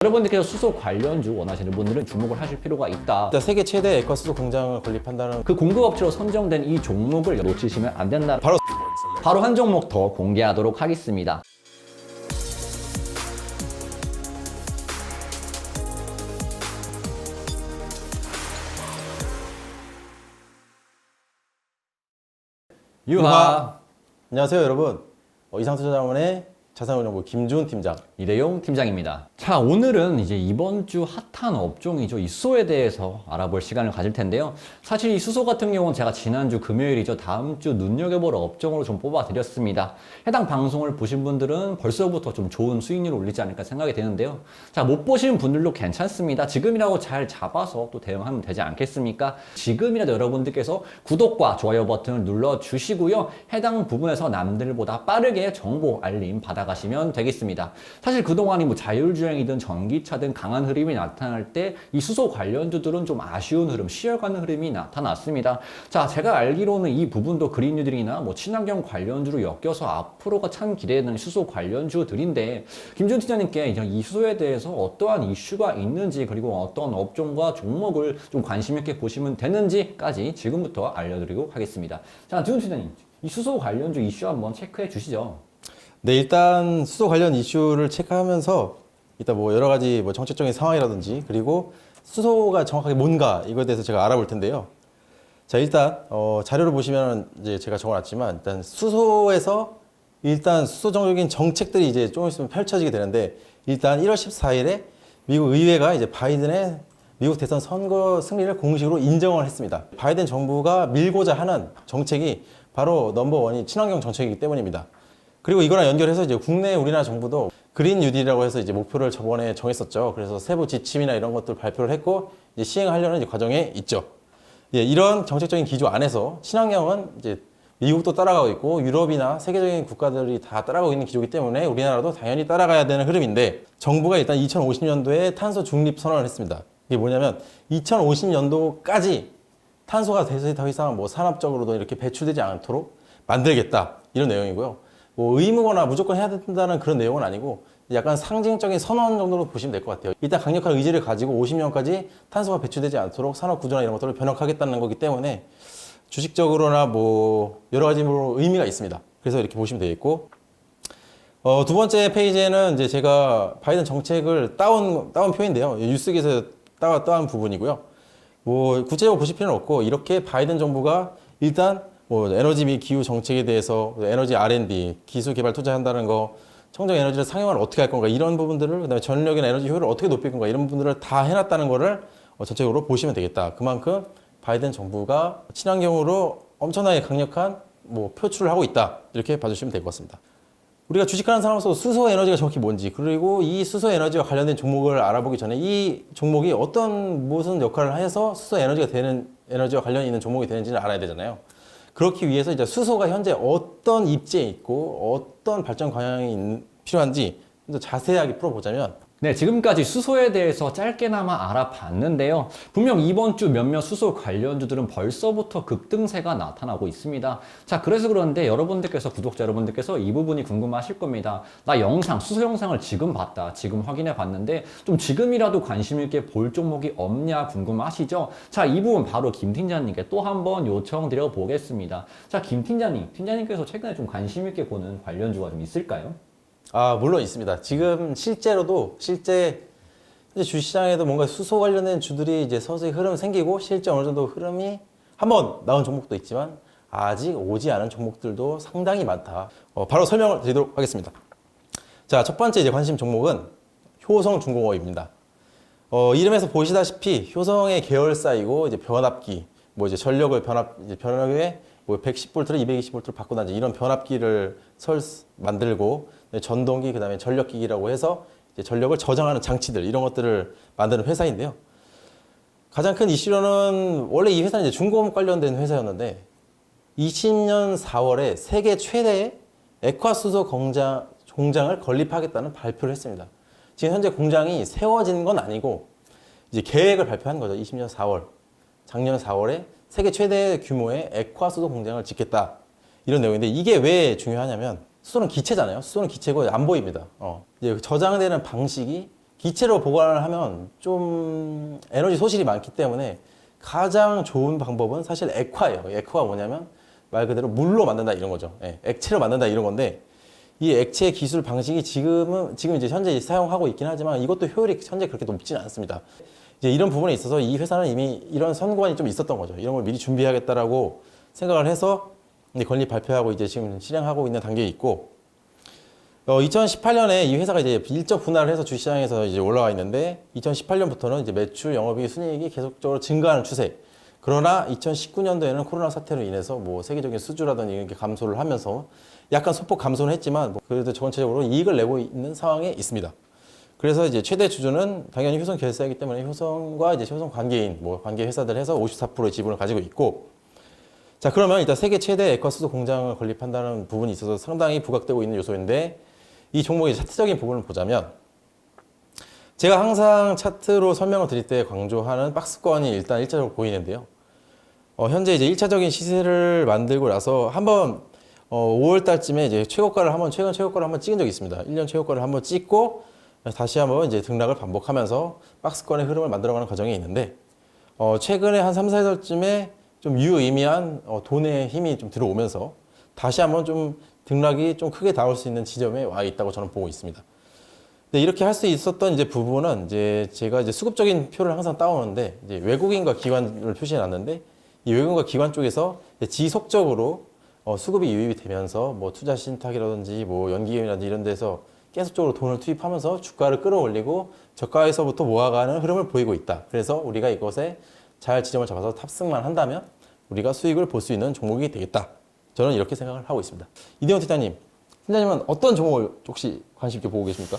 여러분들께서 수소 관련주 원하시는 분들은 주목을 하실 필요가 있다. 세계 최대 액화 수소 공장을 건립한다는 그 공급업체로 선정된 이 종목을 놓치시면 안 된다. 바로 한 종목 더 공개하도록 하겠습니다. 유하. 안녕하세요 여러분. 이상투자자문의 자산운용부 김주훈 팀장. 이대용 팀장입니다. 자, 오늘은 이제 이번 주 핫한 업종이죠. 이 수소에 대해서 알아볼 시간을 가질 텐데요. 사실 이 수소 같은 경우는 제가 지난주 금요일이죠. 다음 주 눈여겨볼 업종으로 좀 뽑아드렸습니다. 해당 방송을 보신 분들은 벌써부터 좀 좋은 수익률을 올리지 않을까 생각이 되는데요. 자, 못 보신 분들도 괜찮습니다. 지금이라도 잘 잡아서 또 대응하면 되지 않겠습니까? 지금이라도 여러분들께서 구독과 좋아요 버튼을 눌러주시고요. 해당 부분에서 남들보다 빠르게 정보 알림 받아가시면 되겠습니다. 사실 그동안이 뭐 자율주행이든 전기차든 강한 흐름이 나타날 때 이 수소 관련주들은 좀 아쉬운 흐름, 쉬어가는 흐름이 나타났습니다. 자, 제가 알기로는 이 부분도 그린뉴딜이나 뭐 친환경 관련주로 엮여서 앞으로가 참 기대되는 수소 관련주들인데, 김준 팀장님께 이 수소에 대해서 어떠한 이슈가 있는지, 그리고 어떤 업종과 종목을 좀 관심 있게 보시면 되는지까지 지금부터 알려드리도록 하겠습니다. 자, 김준 팀장님, 이 수소 관련주 이슈 한번 체크해 주시죠. 네, 일단 수소 관련 이슈를 체크하면서 일단 뭐 여러 가지 뭐 정책적인 상황이라든지 그리고 수소가 정확하게 뭔가 이거에 대해서 제가 알아볼 텐데요. 자, 일단 자료를 보시면 이제 제가 적어놨지만 일단 수소에서 일단 수소적인 정책들이 이제 조금 있으면 펼쳐지게 되는데, 일단 1월 14일에 미국 의회가 이제 바이든의 미국 대선 선거 승리를 공식으로 인정을 했습니다. 바이든 정부가 밀고자 하는 정책이 바로 넘버원이 친환경 정책이기 때문입니다. 그리고 이거랑 연결해서 이제 국내 우리나라 정부도 그린 뉴딜이라고 해서 이제 목표를 저번에 정했었죠. 그래서 세부 지침이나 이런 것들 발표를 했고 이제 시행하려는 이제 과정에 있죠. 예, 이런 정책적인 기조 안에서 친환경은 이제 미국도 따라가고 있고 유럽이나 세계적인 국가들이 다 따라가고 있는 기조이기 때문에 우리나라도 당연히 따라가야 되는 흐름인데, 정부가 일단 2050년도에 탄소 중립 선언을 했습니다. 이게 뭐냐면 2050년도까지 탄소가 더 이상 뭐 산업적으로도 이렇게 배출되지 않도록 만들겠다, 이런 내용이고요. 뭐 의무거나 무조건 해야 된다는 그런 내용은 아니고 약간 상징적인 선언 정도로 보시면 될 것 같아요. 일단 강력한 의지를 가지고 50년까지 탄소가 배출되지 않도록 산업 구조나 이런 것들을 변혁하겠다는 거기 때문에 주식적으로나 뭐 여러 가지로 의미가 있습니다. 그래서 이렇게 보시면 되겠고, 두 번째 페이지에는 이제 제가 바이든 정책을 따온 표인데요. 뉴스기에서 따온 부분이고요. 뭐 구체적으로 보실 필요는 없고, 이렇게 바이든 정부가 일단 뭐 에너지 및 기후 정책에 대해서 에너지 R&D, 기술 개발 투자한다는 거, 청정 에너지를 상용화를 어떻게 할 건가, 이런 부분들을, 그다음에 전력이나 에너지 효율을 어떻게 높일 건가, 이런 부분들을 다 해놨다는 거를 전체적으로 보시면 되겠다. 그만큼 바이든 정부가 친환경으로 엄청나게 강력한 뭐 표출을 하고 있다, 이렇게 봐주시면 될 것 같습니다. 우리가 주식하는 사람으로서 수소 에너지가 정확히 뭔지, 그리고 이 수소 에너지와 관련된 종목을 알아보기 전에 이 종목이 무슨 역할을 해서 수소 에너지가 되는, 에너지와 관련이 있는 종목이 되는지를 알아야 되잖아요. 그렇기 위해서 이제 수소가 현재 어떤 입지에 있고 어떤 발전 방향이 필요한지 좀 더 자세하게 풀어보자면, 네, 지금까지 수소에 대해서 짧게나마 알아봤는데요. 분명 이번 주 몇몇 수소 관련주들은 벌써부터 급등세가 나타나고 있습니다. 자, 그래서 그런데 여러분들께서, 구독자 여러분들께서 이 부분이 궁금하실 겁니다. 나 수소 영상을 지금 봤다, 지금 확인해 봤는데 좀 지금이라도 관심 있게 볼 종목이 없냐 궁금하시죠? 자, 이 부분 바로 김 팀장님께 또 한번 요청드려 보겠습니다. 자, 김 팀장님, 팀장님께서 최근에 좀 관심 있게 보는 관련주가 좀 있을까요? 물론 있습니다. 지금 실제 주시장에도 뭔가 수소 관련된 주들이 이제 서서히 흐름이 생기고, 실제 어느 정도 흐름이 한번 나온 종목도 있지만 아직 오지 않은 종목들도 상당히 많다. 바로 설명을 드리도록 하겠습니다. 자, 첫 번째 이제 관심 종목은 효성중공업입니다. 이름에서 보시다시피 효성의 계열사이고, 이제 변압기, 뭐 이제 전력을 변압에 뭐 110V를 220V를 바꾸든지 이런 변압기를 만들고, 전동기, 그다음에 전력기기라고 해서 이제 전력을 저장하는 장치들, 이런 것들을 만드는 회사인데요. 가장 큰 이슈로는, 원래 이 회사는 이제 중공업 관련된 회사였는데 20년 4월에 세계 최대의 액화수소 공장을 건립하겠다는 발표를 했습니다. 지금 현재 공장이 세워진 건 아니고 이제 계획을 발표한 거죠. 20년 4월, 작년 4월에 세계 최대 규모의 액화수소 공장을 짓겠다, 이런 내용인데, 이게 왜 중요하냐면 수소는 기체잖아요. 수소는 기체고 안 보입니다. 이제 저장되는 방식이 기체로 보관을 하면 좀 에너지 소실이 많기 때문에 가장 좋은 방법은 사실 액화예요. 액화가 뭐냐면 말 그대로 물로 만든다 이런 거죠. 예, 액체로 만든다 이런 건데 이 액체 기술 방식이 지금 이제 현재 사용하고 있긴 하지만 이것도 효율이 현재 그렇게 높지는 않습니다. 이제 이런 부분에 있어서 이 회사는 이미 이런 선관이 좀 있었던 거죠. 이런 걸 미리 준비하겠다라고 생각을 해서 이제 건립 발표하고 이제 지금 실행하고 있는 단계에 있고 2018년에 이 회사가 이제 일적 분할을 해서 주시장에서 이제 올라와 있는데 2018년부터는 이제 매출, 영업이익, 순이익이 계속적으로 증가하는 추세. 그러나 2019년도에는 코로나 사태로 인해서 뭐 세계적인 수주라든지 이렇게 감소를 하면서 약간 소폭 감소는 했지만 뭐 그래도 전체적으로 이익을 내고 있는 상황에 있습니다. 그래서 이제 최대 주주는 당연히 효성 결사이기 때문에 효성과 이제 효성 관계인 뭐 관계 회사들 해서 54%의 지분을 가지고 있고 자 그러면 일단 세계 최대 액화 수소 공장을 건립한다는 부분이 있어서 상당히 부각되고 있는 요소인데 이 종목의 차트적인 부분을 보자면 제가 항상 차트로 설명을 드릴 때 강조하는 박스권이 일단 1차적으로 보이는데요. 현재 이제 1차적인 시세를 만들고 나서 한번 5월 달쯤에 이제 최근 최고가를 한번 찍은 적이 있습니다. 1년 최고가를 한번 찍고 다시 한번 이제 등락을 반복하면서 박스권의 흐름을 만들어가는 과정이 있는데 최근에 한 3, 4달쯤에 좀 유의미한 돈의 힘이 좀 들어오면서 다시 한번 좀 등락이 좀 크게 나올 수 있는 지점에 와 있다고 저는 보고 있습니다. 근데 이렇게 할 수 있었던 이제 부분은 이제 제가 이제 수급적인 표를 항상 따오는데 이제 외국인과 기관을 표시해 놨는데 이 외국인과 기관 쪽에서 지속적으로 수급이 유입이 되면서 뭐 투자 신탁이라든지 뭐 연기금이라든지 이런 데서 계속적으로 돈을 투입하면서 주가를 끌어올리고 저가에서부터 모아가는 흐름을 보이고 있다. 그래서 우리가 이것에 잘 지점을 잡아서 탑승만 한다면 우리가 수익을 볼 수 있는 종목이 되겠다. 저는 이렇게 생각을 하고 있습니다. 이대원 팀장님, 팀장님은 어떤 종목을 혹시 관심 있게 보고 계십니까?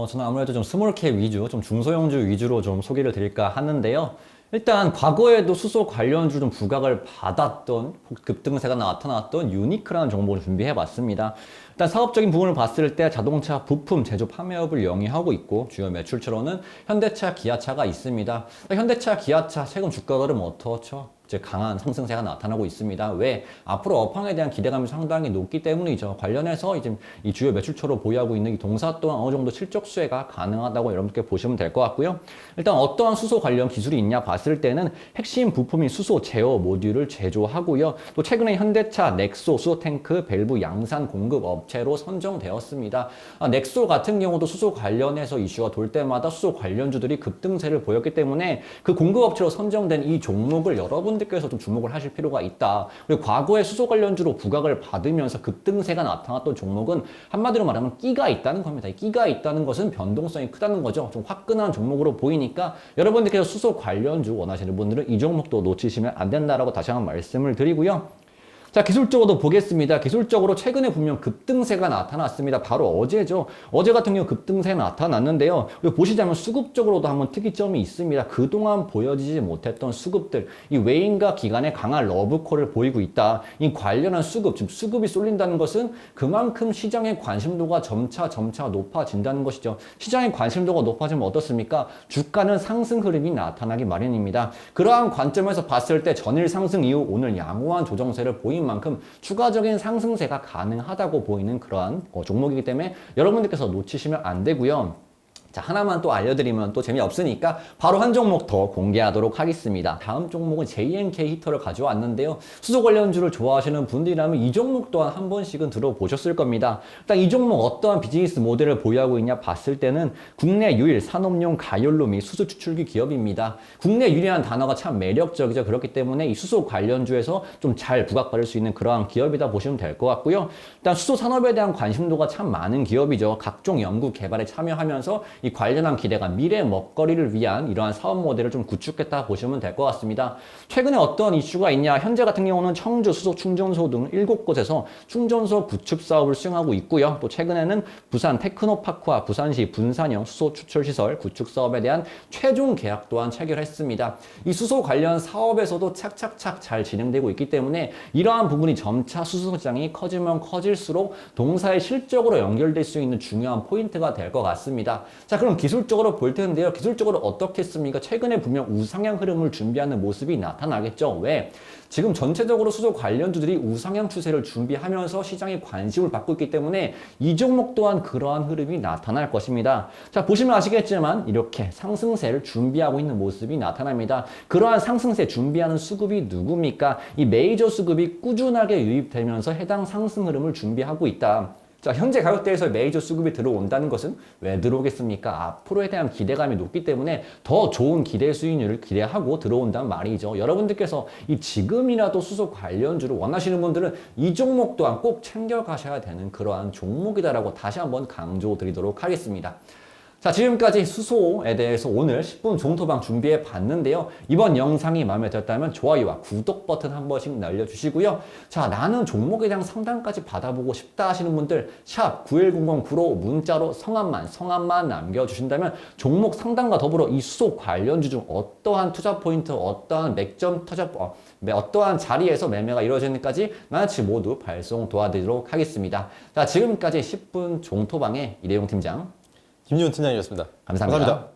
저는 아무래도 좀 스몰캡 위주, 좀 중소형주 위주로 좀 소개를 드릴까 하는데요. 일단 과거에도 수소 관련주 좀 부각을 받았던 급등세가 나타났던 유니크라는 종목을 준비해 봤습니다. 일단 사업적인 부분을 봤을 때 자동차 부품 제조 판매업을 영위하고 있고 주요 매출처로는 현대차, 기아차가 있습니다. 현대차, 기아차 최근 주가 흐름 어떻죠? 이제 강한 상승세가 나타나고 있습니다. 왜? 앞으로 업황에 대한 기대감이 상당히 높기 때문이죠. 관련해서 이제 이 주요 매출처로 보유하고 있는 이 동사 또한 어느 정도 실적 수혜가 가능하다고 여러분께 보시면 될 것 같고요. 일단 어떠한 수소 관련 기술이 있냐 봤을 때는 핵심 부품인 수소 제어 모듈을 제조하고요. 또 최근에 현대차, 넥소, 수소 탱크, 밸브 양산 공급 업체로 선정되었습니다. 넥소 같은 경우도 수소 관련해서 이슈가 돌 때마다 수소 관련주들이 급등세를 보였기 때문에 그 공급 업체로 선정된 이 종목을 여러분들께서 좀 주목을 하실 필요가 있다. 그리고 과거에 수소 관련주로 부각을 받으면서 급등세가 나타났던 종목은 한마디로 말하면 끼가 있다는 겁니다. 이 끼가 있다는 것은 변동성이 크다는 거죠. 좀 화끈한 종목으로 보이니까 여러분들께서 수소 관련주 원하시는 분들은 이 종목도 놓치시면 안 된다라고 다시 한번 말씀을 드리고요. 자, 기술적으로도 보겠습니다. 기술적으로 최근에 분명 급등세가 나타났습니다. 바로 어제죠. 어제 같은 경우 급등세 나타났는데요. 보시자면 수급적으로도 한번 특이점이 있습니다. 그동안 보여지지 못했던 수급들, 이 외인과 기관의 강한 러브콜을 보이고 있다. 이 관련한 수급, 지금 수급이 쏠린다는 것은 그만큼 시장의 관심도가 점차 높아진다는 것이죠. 시장의 관심도가 높아지면 어떻습니까? 주가는 상승 흐름이 나타나기 마련입니다. 그러한 관점에서 봤을 때 전일 상승 이후 오늘 양호한 조정세를 보인 만큼 추가적인 상승세가 가능하다고 보이는 그러한 종목이기 때문에 여러분들께서 놓치시면 안 되고요. 자, 하나만 또 알려드리면 또 재미없으니까 바로 한 종목 더 공개하도록 하겠습니다. 다음 종목은 JNK 히터를 가져왔는데요. 수소 관련주를 좋아하시는 분들이라면 이 종목 또한 한 번씩은 들어보셨을 겁니다. 일단 이 종목 어떠한 비즈니스 모델을 보유하고 있냐 봤을 때는 국내 유일 산업용 가연료 및 수소 추출기 기업입니다. 국내 유일이라는 단어가 참 매력적이죠. 그렇기 때문에 이 수소 관련주에서 좀 잘 부각받을 수 있는 그러한 기업이다 보시면 될 것 같고요. 일단 수소 산업에 대한 관심도가 참 많은 기업이죠. 각종 연구 개발에 참여하면서 이 관련한 기대감, 미래 먹거리를 위한 이러한 사업 모델을 좀 구축했다 보시면 될 것 같습니다. 최근에 어떤 이슈가 있냐? 현재 같은 경우는 청주 수소 충전소 등 7곳에서 충전소 구축 사업을 수행하고 있고요. 또 최근에는 부산 테크노파크와 부산시 분산형 수소 추출 시설 구축 사업에 대한 최종 계약 또한 체결했습니다. 이 수소 관련 사업에서도 착착착 잘 진행되고 있기 때문에 이러한 부분이 점차 수소 시장이 커지면 커질수록 동사의 실적으로 연결될 수 있는 중요한 포인트가 될 것 같습니다. 자, 그럼 기술적으로 볼 텐데요. 기술적으로 어떻게 했습니까? 최근에 분명 우상향 흐름을 준비하는 모습이 나타나겠죠. 왜? 지금 전체적으로 수소 관련주들이 우상향 추세를 준비하면서 시장에 관심을 받고 있기 때문에 이 종목 또한 그러한 흐름이 나타날 것입니다. 자, 보시면 아시겠지만 이렇게 상승세를 준비하고 있는 모습이 나타납니다. 그러한 상승세 준비하는 수급이 누굽니까? 이 메이저 수급이 꾸준하게 유입되면서 해당 상승 흐름을 준비하고 있다. 자, 현재 가격대에서 메이저 수급이 들어온다는 것은 왜 들어오겠습니까? 앞으로에 대한 기대감이 높기 때문에 더 좋은 기대 수익률을 기대하고 들어온다는 말이죠. 여러분들께서 이 지금이라도 수소 관련주를 원하시는 분들은 이 종목 또한 꼭 챙겨가셔야 되는 그러한 종목이다라고 다시 한번 강조드리도록 하겠습니다. 자, 지금까지 수소에 대해서 오늘 10분 종토방 준비해 봤는데요. 이번 영상이 마음에 들었다면 좋아요와 구독 버튼 한 번씩 날려주시고요. 자, 나는 종목에 대한 상담까지 받아보고 싶다 하시는 분들 샵 9100구로 문자로 성함만 남겨주신다면 종목 상담과 더불어 이 수소 관련주 중 어떠한 투자 포인트, 어떠한 맥점 어떠한 자리에서 매매가 이루어지는지까지 만화치 모두 발송 도와드리도록 하겠습니다. 자, 지금까지 10분 종토방의 이대용 팀장 김지훈 팀장이었습니다. 감사합니다.